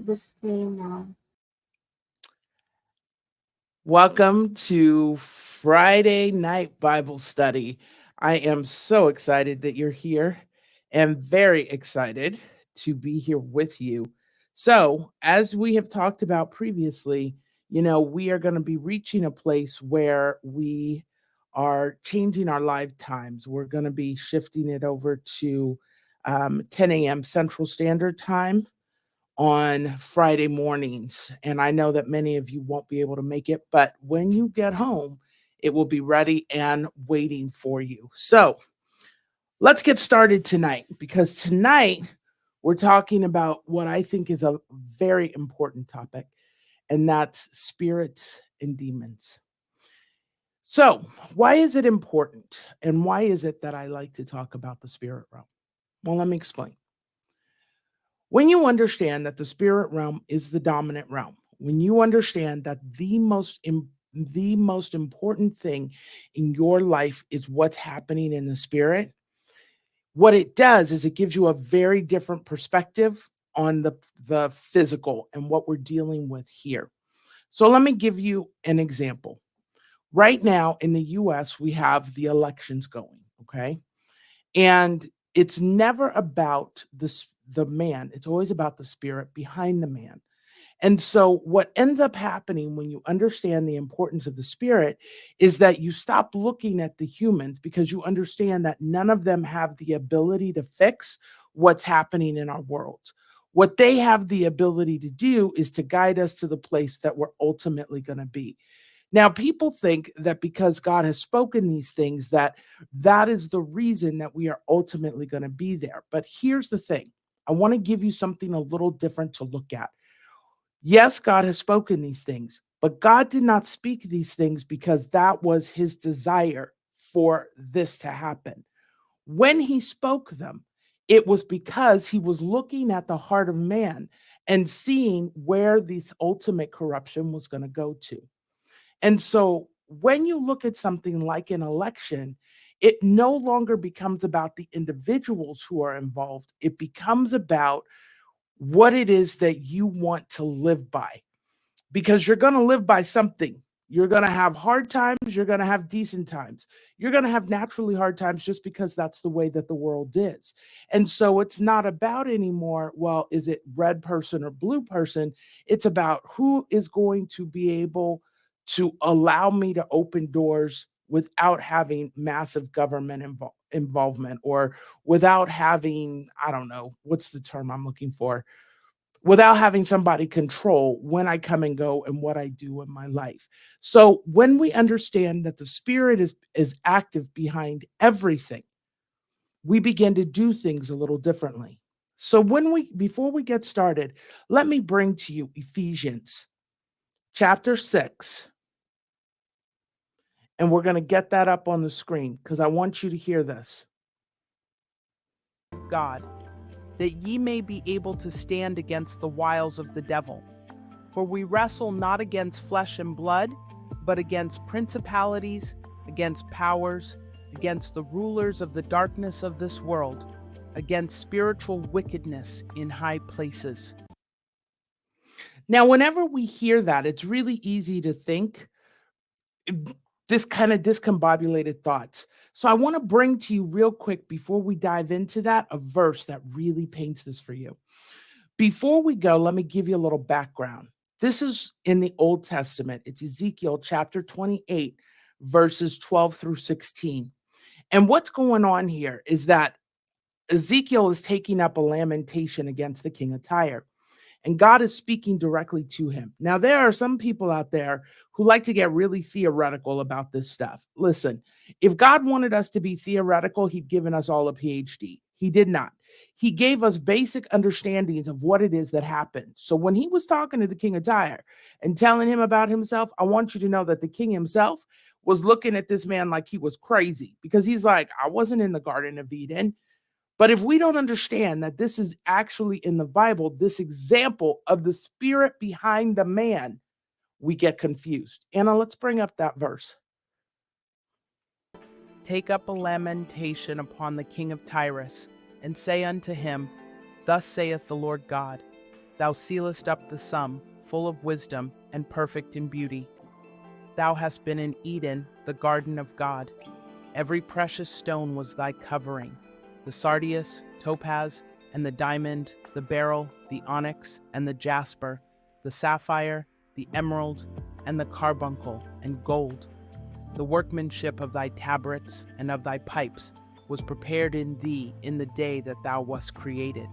disclaimer. Welcome to Friday Night Bible Study. I am so excited that you're here and very excited to be here with you. So, as we have talked about previously, we are going to be reaching a place where we are changing our lifetimes. We're going to be shifting it over to 10 a.m. Central Standard Time on Friday mornings. And I know that many of you won't be able to make it, but when you get home, it will be ready and waiting for you. So let's get started tonight because tonight we're talking about what I think is a very important topic, and that's spirits and demons. So, why is it important? And why is it that I like to talk about the spirit realm? Well, let me explain. When you understand that the spirit realm is the dominant realm, when you understand that the most important thing in your life is what's happening in the spirit, what it does is it gives you a very different perspective on the physical and what we're dealing with here. So let me give you an example. Right now in the US, we have the elections going, okay? And it's never about the man, it's always about the spirit behind the man. And so, what ends up happening when you understand the importance of the spirit is that you stop looking at the humans because you understand that none of them have the ability to fix what's happening in our world. What they have the ability to do is to guide us to the place that we're ultimately going to be. Now, people think that because God has spoken these things, that is the reason that we are ultimately going to be there. But here's the thing. I want to give you something a little different to look at. Yes, God has spoken these things, but God did not speak these things because that was his desire for this to happen. When he spoke them, it was because he was looking at the heart of man and seeing where this ultimate corruption was going to go to. And so when you look at something like an election, it no longer becomes about the individuals who are involved. It becomes about what it is that you want to live by, because you're going to live by something. You're going to have hard times, you're going to have decent times. You're going to have naturally hard times just because that's the way that the world is. And so it's not about anymore, well, is it red person or blue person? It's about who is going to be able to allow me to open doors without having massive government involvement, or without having, I don't know, what's the term I'm looking for? Without having somebody control when I come and go and what I do in my life. So when we understand that the spirit is active behind everything, we begin to do things a little differently. So before we get started, let me bring to you Ephesians chapter 6, and we're going to get that up on the screen because I want you to hear this. God, that ye may be able to stand against the wiles of the devil. For we wrestle not against flesh and blood, but against principalities, against powers, against the rulers of the darkness of this world, against spiritual wickedness in high places. Now, whenever we hear that, it's really easy to think this kind of discombobulated thoughts. So I want to bring to you real quick before we dive into that a verse that really paints this for you. Before we go, let me give you a little background. This is in the Old Testament. It's Ezekiel chapter 28, verses 12 through 16. And what's going on here is that Ezekiel is taking up a lamentation against the king of Tyre, and God is speaking directly to him. Now, there are some people out there who like to get really theoretical about this stuff. Listen, if God wanted us to be theoretical, he'd given us all a PhD. He did not. He gave us basic understandings of what it is that happened. So when he was talking to the king of Tyre and telling him about himself, I want you to know that the king himself was looking at this man like he was crazy, because he's like, I wasn't in the Garden of Eden. But if we don't understand that this is actually in the Bible, this example of the spirit behind the man, we get confused. Anna, let's bring up that verse. Take up a lamentation upon the king of Tyrus, and say unto him, Thus saith the Lord God, Thou sealest up the sum, full of wisdom and perfect in beauty. Thou hast been in Eden, the garden of God. Every precious stone was thy covering, the sardius, topaz, and the diamond, the beryl, the onyx, and the jasper, the sapphire, the emerald, and the carbuncle, and gold. The workmanship of thy tabrets and of thy pipes was prepared in thee in the day that thou wast created.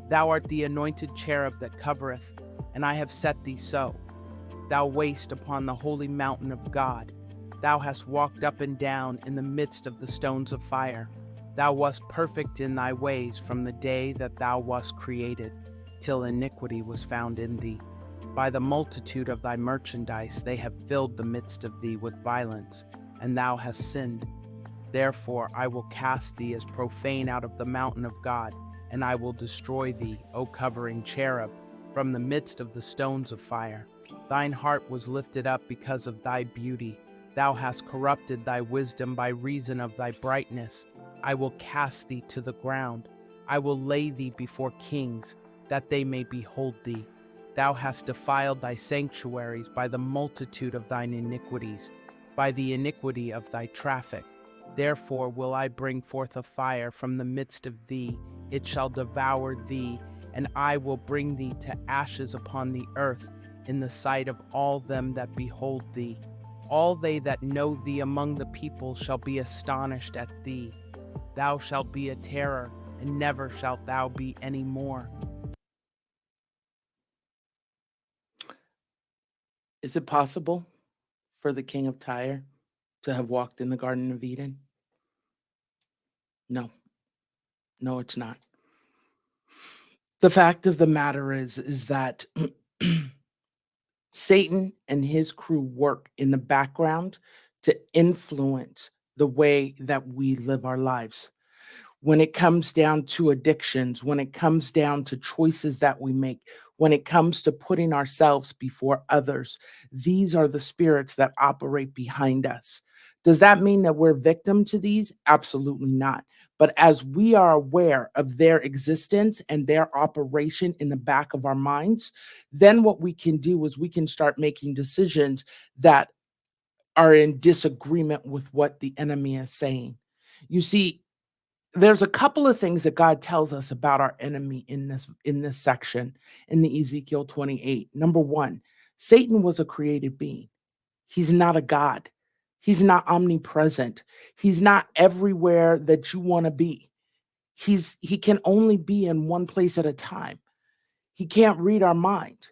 Thou art the anointed cherub that covereth, and I have set thee so. Thou wast upon the holy mountain of God. Thou hast walked up and down in the midst of the stones of fire. Thou wast perfect in thy ways from the day that thou wast created, till iniquity was found in thee. By the multitude of thy merchandise they have filled the midst of thee with violence, and thou hast sinned. Therefore I will cast thee as profane out of the mountain of God, and I will destroy thee, O covering cherub, from the midst of the stones of fire. Thine heart was lifted up because of thy beauty. Thou hast corrupted thy wisdom by reason of thy brightness. I will cast thee to the ground. I will lay thee before kings, that they may behold thee. Thou hast defiled thy sanctuaries by the multitude of thine iniquities, by the iniquity of thy traffic. Therefore will I bring forth a fire from the midst of thee. It shall devour thee, and I will bring thee to ashes upon the earth, in the sight of all them that behold thee. All they that know thee among the people shall be astonished at thee. Thou shalt be a terror, and never shalt thou be any more. Is it possible for the king of Tyre to have walked in the Garden of Eden? No, no, it's not. The fact of the matter is that Satan and his crew work in the background to influence the way that we live our lives. When it comes down to addictions, when it comes down to choices that we make, when it comes to putting ourselves before others, these are the spirits that operate behind us. Does that mean that we're victim to these? Absolutely not. But as we are aware of their existence and their operation in the back of our minds, then what we can do is we can start making decisions that are in disagreement with what the enemy is saying. You see, there's a couple of things that God tells us about our enemy in this section in the Ezekiel 28. Number 1, Satan was a created being. He's not a god. He's not omnipresent. He's not everywhere that you want to be. He can only be in one place at a time. He can't read our mind.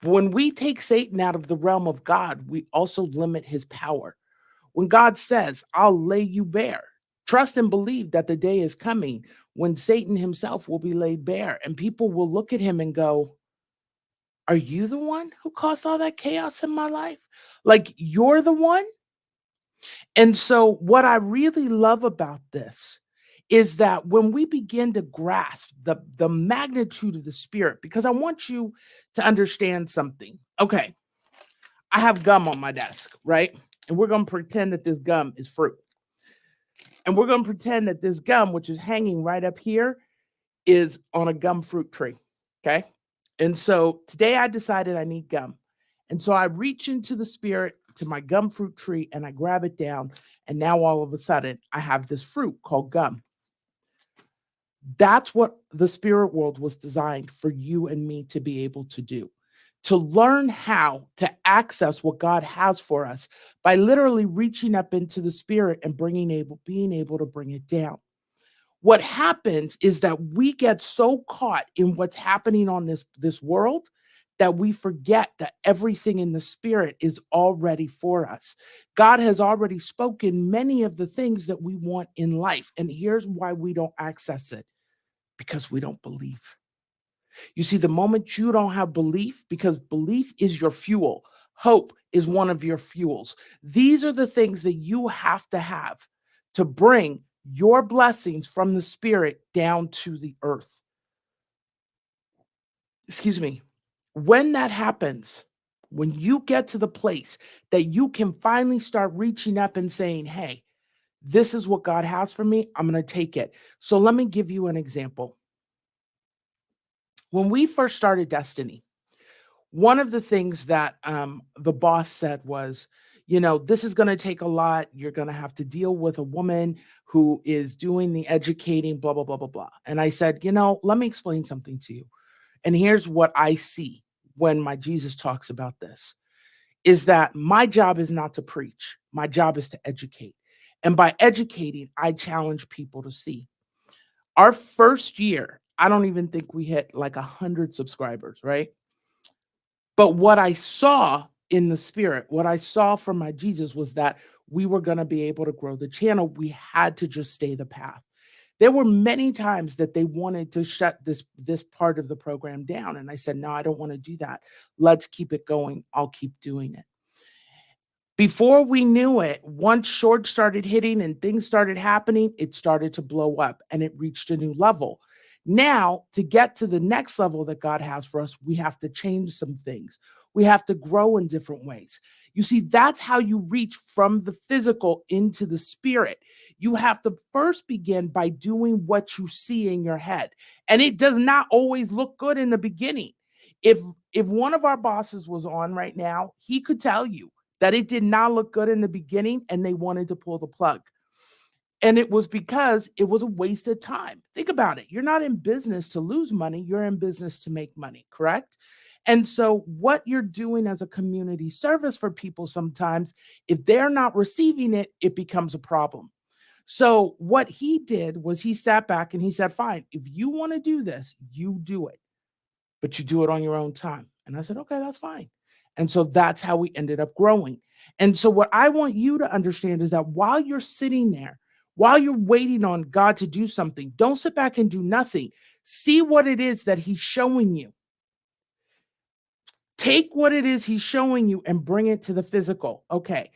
When we take Satan out of the realm of God, we also limit his power. When God says, I'll lay you bare, trust and believe that the day is coming when Satan himself will be laid bare and people will look at him and go, are you the one who caused all that chaos in my life? Like you're the one? And so, what I really love about this is that when we begin to grasp the magnitude of the spirit, because I want you to understand something. Okay, I have gum on my desk, right? And we're going to pretend that this gum is fruit. And we're going to pretend that this gum, which is hanging right up here, is on a gum fruit tree. Okay. And so today I decided I need gum. And so I reach into the spirit to my gum fruit tree and I grab it down. And now all of a sudden I have this fruit called gum. That's what the spirit world was designed for you and me to be able to do. To learn how to access what God has for us by literally reaching up into the spirit and being able to bring it down. What happens is that we get so caught in what's happening on this world that we forget that everything in the spirit is already for us. God has already spoken many of the things that we want in life. And here's why we don't access it, because we don't believe. You see, the moment you don't have belief, because belief is your fuel, hope is one of your fuels. These are the things that you have to bring your blessings from the spirit down to the earth. Excuse me. When that happens, when you get to the place that you can finally start reaching up and saying, hey, this is what God has for me, I'm going to take it. So let me give you an example. When we first started Destiny, one of the things that the boss said was, this is going to take a lot. You're going to have to deal with a woman who is doing the educating, blah, blah, blah, blah, blah. And I said, let me explain something to you. And here's what I see when my Jesus talks about this is that my job is not to preach. My job is to educate. And by educating, I challenge people to see. Our first year, I don't even think we hit like 100 subscribers, right? But what I saw in the spirit, what I saw from my Jesus was that we were going to be able to grow the channel. We had to just stay the path. There were many times that they wanted to shut this part of the program down. And I said, no, I don't want to do that. Let's keep it going. I'll keep doing it. Before we knew it, once shorts started hitting and things started happening, it started to blow up and it reached a new level. Now, to get to the next level that God has for us, we have to change some things. We have to grow in different ways. You see, that's how you reach from the physical into the spirit. You have to first begin by doing what you see in your head. And it does not always look good in the beginning. If one of our bosses was on right now, he could tell you that it did not look good in the beginning and they wanted to pull the plug. And it was because it was a waste of time. Think about it. You're not in business to lose money. You're in business to make money, correct? And so what you're doing as a community service for people sometimes, if they're not receiving it, it becomes a problem. So what he did was he sat back and he said, fine, if you want to do this, you do it, but you do it on your own time. And I said, okay, that's fine. And so that's how we ended up growing. And so what I want you to understand is that while you're sitting there, while you're waiting on God to do something, don't sit back and do nothing. See what it is that he's showing you. Take what it is he's showing you and bring it to the physical. Okay,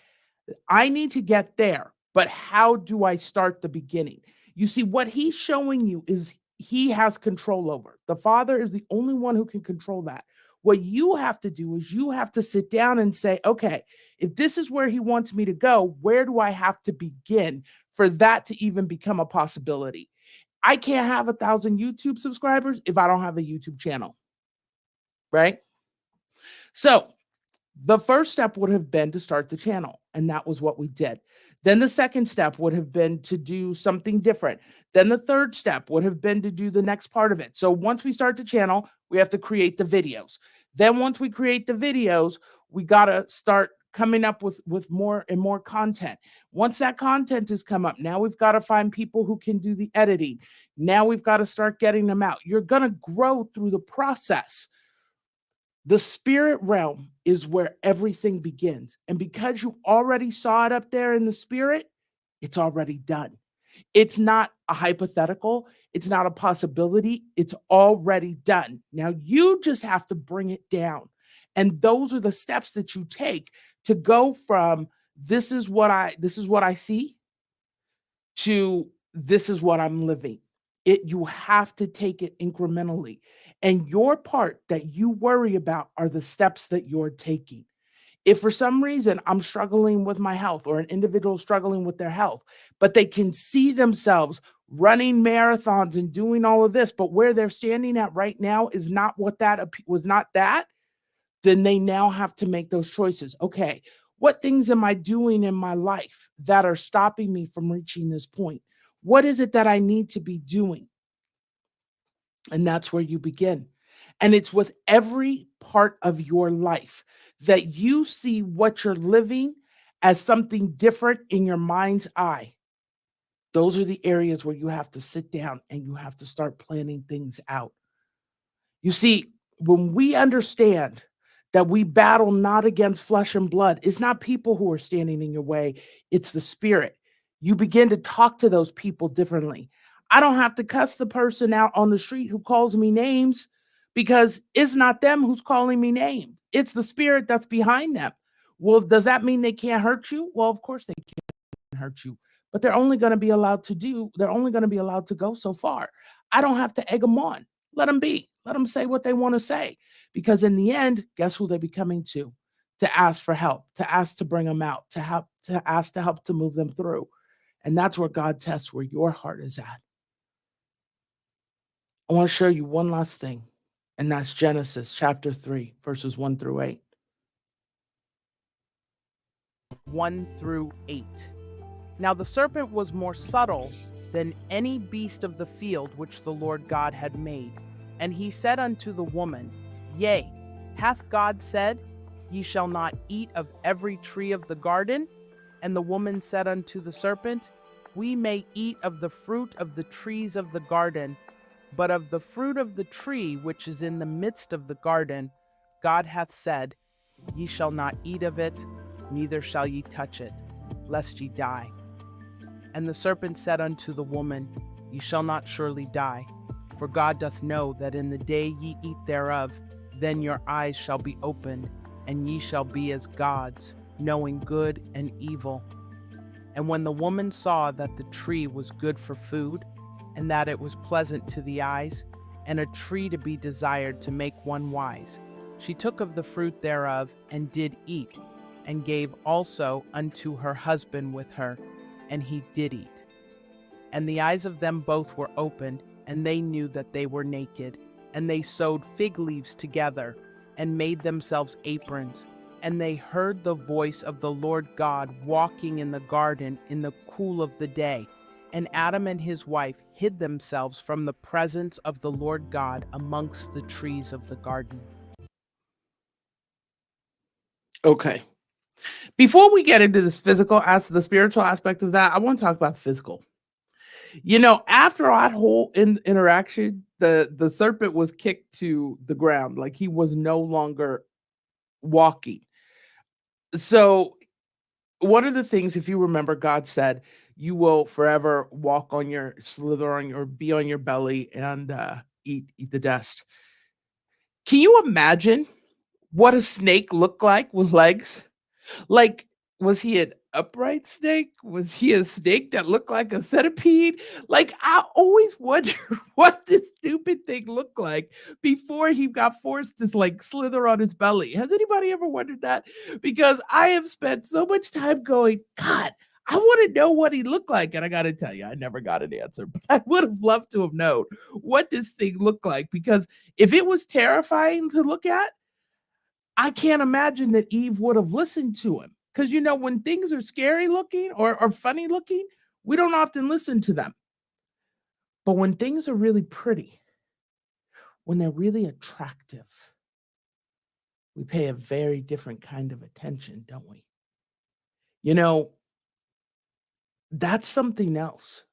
I need to get there, but how do I start the beginning? You see, what he's showing you is he has control over. The Father is the only one who can control that. What you have to do is you have to sit down and say, okay, if this is where he wants me to go, where do I have to begin for that to even become a possibility? I can't have 1,000 YouTube subscribers if I don't have a YouTube channel, right? So the first step would have been to start the channel, and that was what we did. Then the second step would have been to do something different. Then the third step would have been to do the next part of it. So once we start the channel, we have to create the videos. Then once we create the videos, we got to start coming up with more and more content. Once that content has come up, now we've got to find people who can do the editing. Now we've got to start getting them out. You're going to grow through the process. The spirit realm is where everything begins. And because you already saw it up there in the spirit, it's already done. It's not a hypothetical. It's not a possibility. It's already done. Now you just have to bring it down. And those are the steps that you take to go from this is what I see to this is what I'm living. You have to take it incrementally. And your part that you worry about are the steps that you're taking. If for some reason I'm struggling with my health or an individual struggling with their health, but they can see themselves running marathons and doing all of this, but where they're standing at right now is not what that was not that, then they now have to make those choices. Okay, what things am I doing in my life that are stopping me from reaching this point? What is it that I need to be doing? And that's where you begin. And it's with every part of your life that you see what you're living as something different in your mind's eye. Those are the areas where you have to sit down and you have to start planning things out. You see, when we understand that we battle not against flesh and blood, it's not people who are standing in your way, it's the spirit. You begin to talk to those people differently. I don't have to cuss the person out on the street who calls me names because it's not them who's calling me name. It's the spirit that's behind them. Well, does that mean they can't hurt you? Well, of course they can hurt you, but they're only going to be allowed to go so far. I don't have to egg them on. Let them be. Let them say what they want to say. Because in the end, guess who they'll be coming to ask for help, to ask to bring them out, to ask to help to move them through. And that's where God tests where your heart is at. I want to show you one last thing. And that's Genesis chapter 3, verses 1 through 8. 1 through 8. Now the serpent was more subtle than any beast of the field which the Lord God had made. And he said unto the woman, Yea, hath God said, Ye shall not eat of every tree of the garden? And the woman said unto the serpent, We may eat of the fruit of the trees of the garden, but of the fruit of the tree which is in the midst of the garden, God hath said, Ye shall not eat of it, neither shall ye touch it, lest ye die. And the serpent said unto the woman, Ye shall not surely die, for God doth know that in the day ye eat thereof, then your eyes shall be opened, and ye shall be as gods, knowing good and evil. And when the woman saw that the tree was good for food, and that it was pleasant to the eyes, and a tree to be desired to make one wise, she took of the fruit thereof, and did eat, and gave also unto her husband with her, and he did eat. And the eyes of them both were opened, and they knew that they were naked. And they sewed fig leaves together, and made themselves aprons. And they heard the voice of the Lord God walking in the garden in the cool of the day. And Adam and his wife hid themselves from the presence of the Lord God amongst the trees of the garden. Okay. Before we get into this the spiritual aspect of that, I want to talk about physical. After that whole interaction, the serpent was kicked to the ground, like he was no longer walking. So one of the things, if you remember, God said, "You will forever walk on your slither on your be on your belly and eat the dust." Can you imagine what a snake looked like with legs? Like, was he an upright snake? Was he a snake that looked like a centipede? Like, I always wonder what this stupid thing looked like before he got forced to like slither on his belly. Has anybody ever wondered that? Because I have spent so much time going, God, I want to know what he looked like. And I got to tell you, I never got an answer, but I would have loved to have known what this thing looked like. Because if it was terrifying to look at, I can't imagine that Eve would have listened to him. Because, when things are scary looking or funny looking, we don't often listen to them. But when things are really pretty, when they're really attractive, we pay a very different kind of attention, don't we? You know, that's something else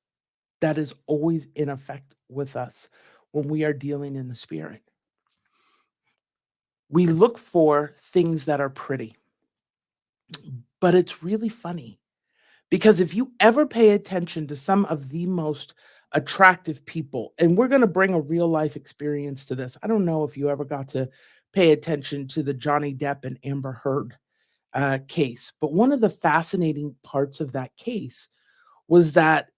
that is always in effect with us when we are dealing in the spirit. We look for things that are pretty, but it's really funny. Because if you ever pay attention to some of the most attractive people, and we're going to bring a real life experience to this. I don't know if you ever got to pay attention to the Johnny Depp and Amber Heard case, but one of the fascinating parts of that case was that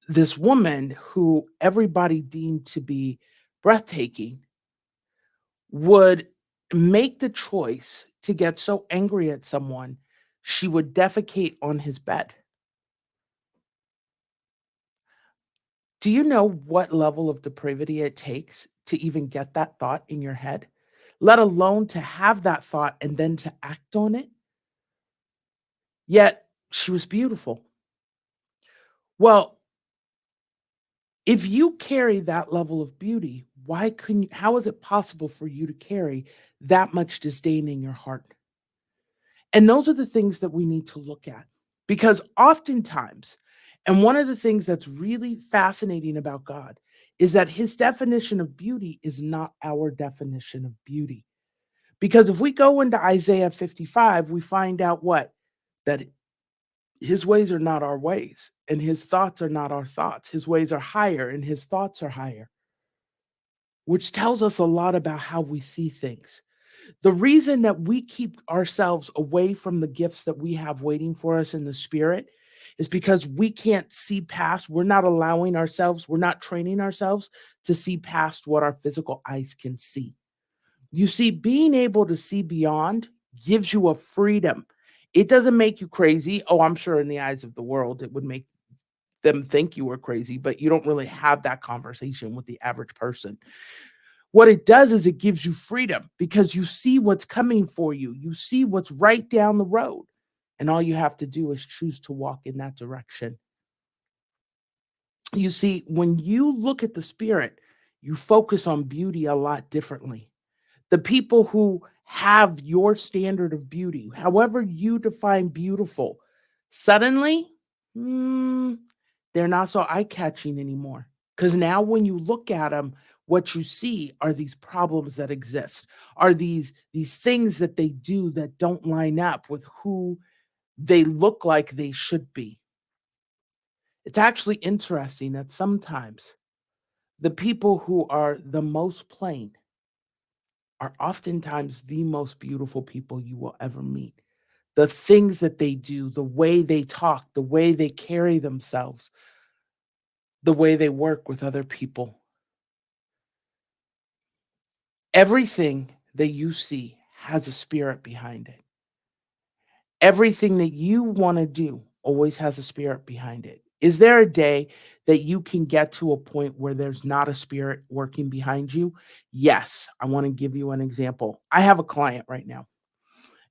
this woman who everybody deemed to be breathtaking would make the choice to get so angry at someone, she would defecate on his bed. Do you know what level of depravity it takes to even get that thought in your head? Let alone to have that thought and then to act on it? Yet she was beautiful. Well, if you carry that level of beauty, how is it possible for you to carry that much disdain in your heart? And those are the things that we need to look at. Because oftentimes, and one of the things that's really fascinating about God is that his definition of beauty is not our definition of beauty. Because if we go into Isaiah 55, we find out what? That his ways are not our ways, and his thoughts are not our thoughts. His ways are higher, and his thoughts are higher, which tells us a lot about how we see things. The reason that we keep ourselves away from the gifts that we have waiting for us in the spirit is because we can't see past, we're not allowing ourselves, we're not training ourselves to see past what our physical eyes can see. You see, being able to see beyond gives you a freedom. It doesn't make you crazy. Oh, I'm sure in the eyes of the world, it would make them think you were crazy, but you don't really have that conversation with the average person. What it does is it gives you freedom because you see what's coming for you. You see what's right down the road. And all you have to do is choose to walk in that direction. You see, when you look at the spirit, you focus on beauty a lot differently. The people who have your standard of beauty, however you define beautiful, suddenly, mm, they're not so eye-catching anymore. Because now when you look at them, what you see are these problems that exist, are these things that they do that don't line up with who they look like they should be. It's actually interesting that sometimes the people who are the most plain are oftentimes the most beautiful people you will ever meet. The things that they do, the way they talk, the way they carry themselves, the way they work with other people. Everything that you see has a spirit behind it. Everything that you want to do always has a spirit behind it. Is there a day that you can get to a point where there's not a spirit working behind you? Yes. I want to give you an example. I have a client right now,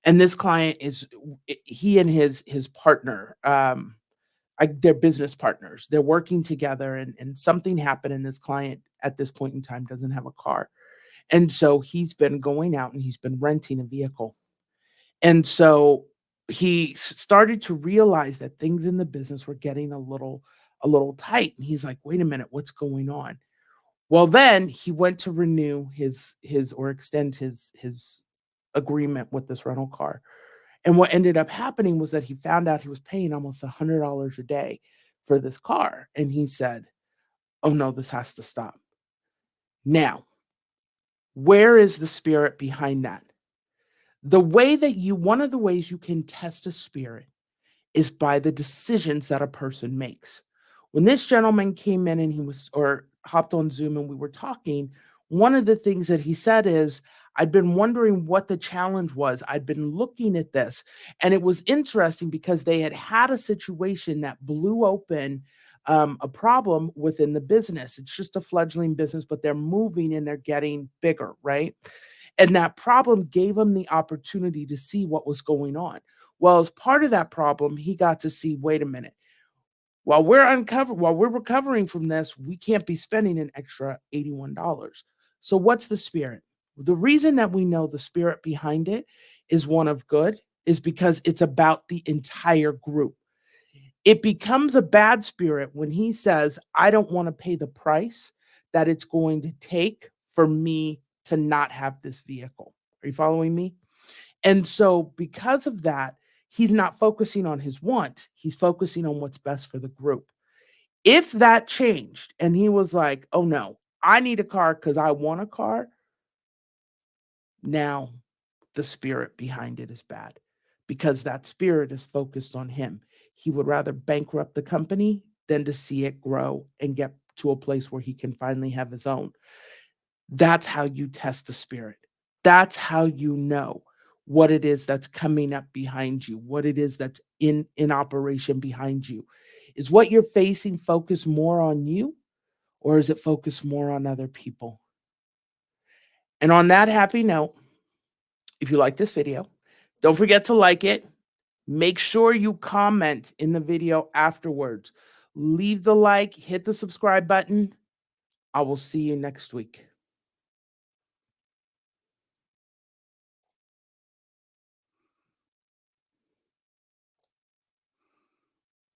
and this client is he and his partner, they're business partners. They're working together, and something happened, and this client at this point in time doesn't have a car. And so he's been going out and he's been renting a vehicle. And so he started to realize that things in the business were getting a little tight. And he's like, wait a minute, what's going on? Well, then he went to renew his or extend his agreement with this rental car. And what ended up happening was that he found out he was paying almost $100 a day for this car. And he said, oh no, this has to stop. Now, where is the spirit behind that? One of the ways you can test a spirit is by the decisions that a person makes. When this gentleman came in and he was or hopped on Zoom and we were talking, one of the things that he said is, I'd been wondering what the challenge was. I'd been looking at this, and it was interesting because they had had a situation that blew open a problem within the business. It's just a fledgling business, but they're moving and they're getting bigger, right? And that problem gave him the opportunity to see what was going on. Well, as part of that problem, he got to see, wait a minute, while we're recovering from this, we can't be spending an extra $81. So what's the spirit? The reason that we know the spirit behind it is one of good is because it's about the entire group. It becomes a bad spirit when he says, I don't want to pay the price that it's going to take for me to not have this vehicle. Are you following me? And so, because of that, he's not focusing on his want, he's focusing on what's best for the group. If that changed and he was like, oh no, I need a car because I want a car, now the spirit behind it is bad because that spirit is focused on him. He would rather bankrupt the company than to see it grow and get to a place where he can finally have his own. That's how you test the spirit. That's how you know what it is that's coming up behind you, what it is that's in operation behind you. Is what you're facing focused more on you, or is it focused more on other people? And on that happy note, if you like this video, don't forget to like it. Make sure you comment in the video afterwards. Leave the like, hit the subscribe button. I will see you next week.